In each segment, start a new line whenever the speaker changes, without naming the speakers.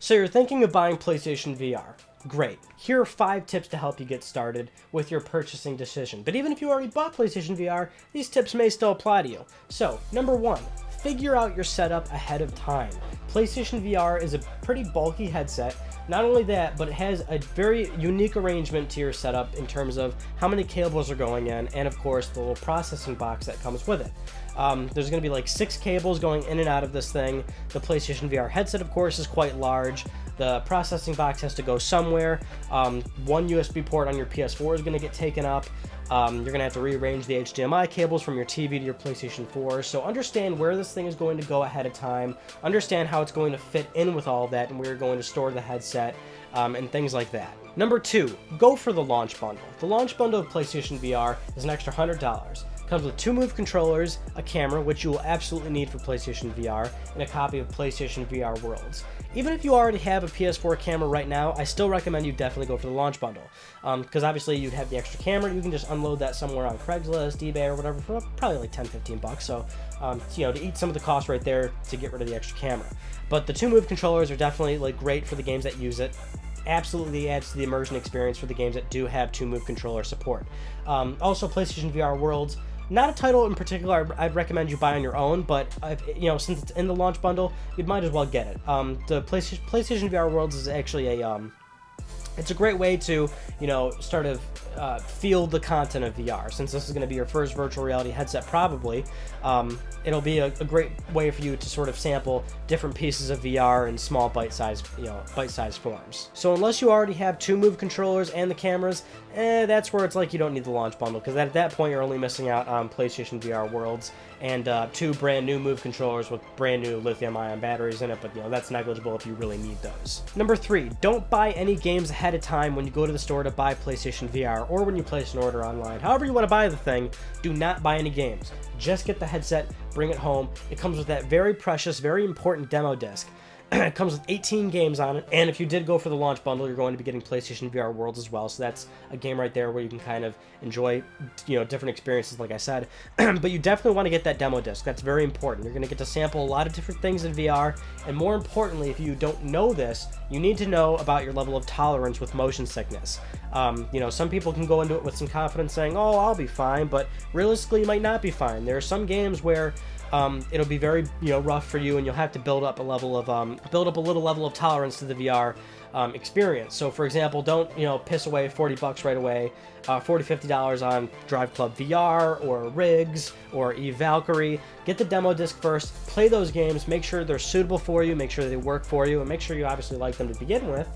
So you're thinking of buying PlayStation VR. Great. Here are 5 tips to help you get started with your purchasing decision. But even if you already bought PlayStation VR, these tips may still apply to you. So, number 1, figure out your setup ahead of time. PlayStation VR is a pretty bulky headset. Not only that, but it has a very unique arrangement to your setup in terms of how many cables are going in, and of course the little processing box that comes with it. There's going to be like 6 cables going in and out of this thing. The PlayStation VR headset, of course, is quite large. The processing box has to go somewhere. One USB port on your PS4 is going to get taken up. You're going to have to rearrange the HDMI cables from your TV to your PlayStation 4. So understand where this thing is going to go ahead of time. Understand how it's going to fit in with all of that and where you're going to store the headset and things like that. Number 2, go for the launch bundle. The launch bundle of PlayStation VR is an extra $100. Comes with 2 Move controllers, a camera, which you will absolutely need for PlayStation VR, and a copy of PlayStation VR Worlds. Even if you already have a PS4 camera right now, I still recommend you definitely go for the launch bundle. Because obviously you'd have the extra camera, you can just unload that somewhere on Craigslist, eBay, or whatever for probably like $10-15. So, to eat some of the cost right there to get rid of the extra camera. But the 2 Move controllers are definitely like great for the games that use it. Absolutely adds to the immersion experience for the games that do have 2 Move controller support. Also, PlayStation VR Worlds. Not a title in particular I'd recommend you buy on your own, but since it's in the launch bundle, you might as well get it. The PlayStation VR Worlds is actually it's a great way to, start to feel the content of VR. Since this is going to be your first virtual reality headset, probably, it'll be a great way for you to sort of sample different pieces of VR in small bite-sized forms. So unless you already have 2 Move controllers and the cameras, that's where it's like you don't need the launch bundle, because at that point you're only missing out on PlayStation VR Worlds and 2 brand new Move controllers with brand new lithium-ion batteries in it, but that's negligible if you really need those. Number 3, don't buy any games ahead of time when you go to the store to buy PlayStation VR or when you place an order online. However you want to buy the thing, do not buy any games. Just get the headset, bring it home. It comes with that very precious, very important demo disc. It comes with 18 games on it, and if you did go for the launch bundle, you're going to be getting PlayStation VR Worlds as well, so that's a game right there where you can kind of enjoy, different experiences, like I said. But you definitely want to get that demo disc. That's very important. You're going to get to sample a lot of different things in VR, and more importantly, if you don't know this, you need to know about your level of tolerance with motion sickness. Some people can go into it with some confidence saying, oh, I'll be fine, but realistically, you might not be fine. There are some games where it'll be very rough for you, and you'll have to build up a little level of tolerance to the VR experience. So for example, don't piss away $40 right away, $40-50 on Drive Club VR or Riggs or Eve Valkyrie. Get the demo disc first, play those games, make sure they're suitable for you, make sure they work for you, and make sure you obviously like them to begin with.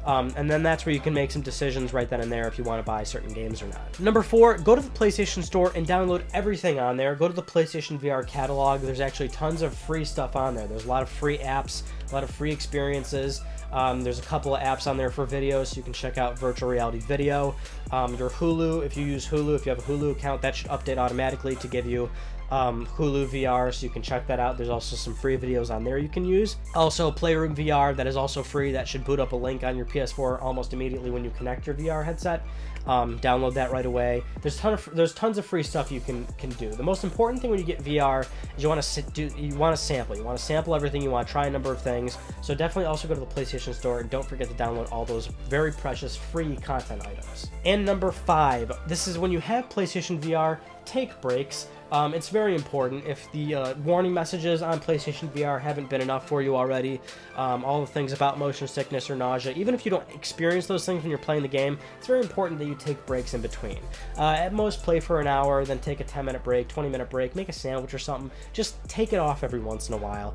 And then that's where you can make some decisions right then and there if you want to buy certain games or not. Number 4, go to the PlayStation Store and download everything on there. Go to the PlayStation VR catalog. There's actually tons of free stuff on there. There's a lot of free apps, a lot of free experiences. There's a couple of apps on there for videos, so you can check out virtual reality video. Your Hulu, if you use Hulu, if you have a Hulu account, that should update automatically to give you Hulu VR, so you can check that out. There's also some free videos on there you can use. Also, Playroom VR, that is also free. That should boot up a link on your PS4 almost immediately when you connect your VR headset. Download that right away. There's tons of free stuff you can do. The most important thing when you get VR is you want to sample. You want to sample everything. You want to try a number of things. So definitely also go to the PlayStation Store and don't forget to download all those very precious free content items. And number 5, this is when you have PlayStation VR, take breaks. It's very important. If the warning messages on PlayStation VR haven't been enough for you already, all the things about motion sickness or nausea, even if you don't experience those things when you're playing the game, it's very important that you take breaks in between. At most, play for an hour, then take a 10-minute break, 20-minute break, make a sandwich or something. Just take it off every once in a while.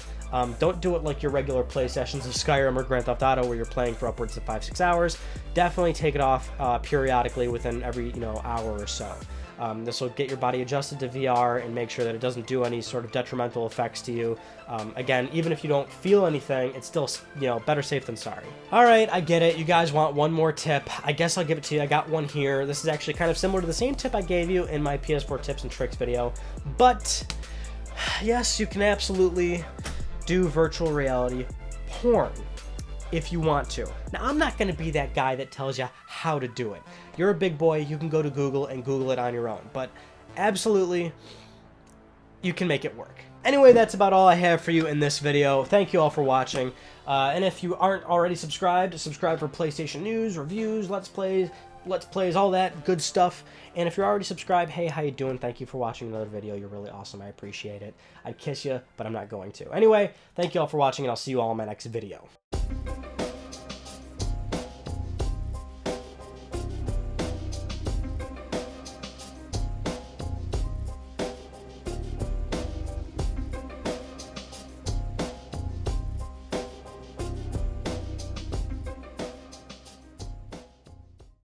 Don't do it like your regular play sessions of Skyrim or Grand Theft Auto where you're playing for upwards of 5-6 hours. Definitely take it off periodically within every hour or so. This will get your body adjusted to VR and make sure that it doesn't do any sort of detrimental effects to you. Again, even if you don't feel anything, it's still, better safe than sorry. All right, I get it. You guys want one more tip. I guess I'll give it to you. I got one here. This is actually kind of similar to the same tip I gave you in my PS4 tips and tricks video. But yes, you can absolutely do virtual reality porn if you want to. Now, I'm not going to be that guy that tells you how to do it. You're a big boy, you can go to Google and Google it on your own, but absolutely, you can make it work. Anyway, that's about all I have for you in this video. Thank you all for watching. And if you aren't already subscribed, subscribe for PlayStation news, reviews, let's plays, all that good stuff. And if you're already subscribed, hey, how you doing? Thank you for watching another video. You're really awesome. I appreciate it. I'd kiss you, but I'm not going to. Anyway, thank you all for watching, and I'll see you all in my next video.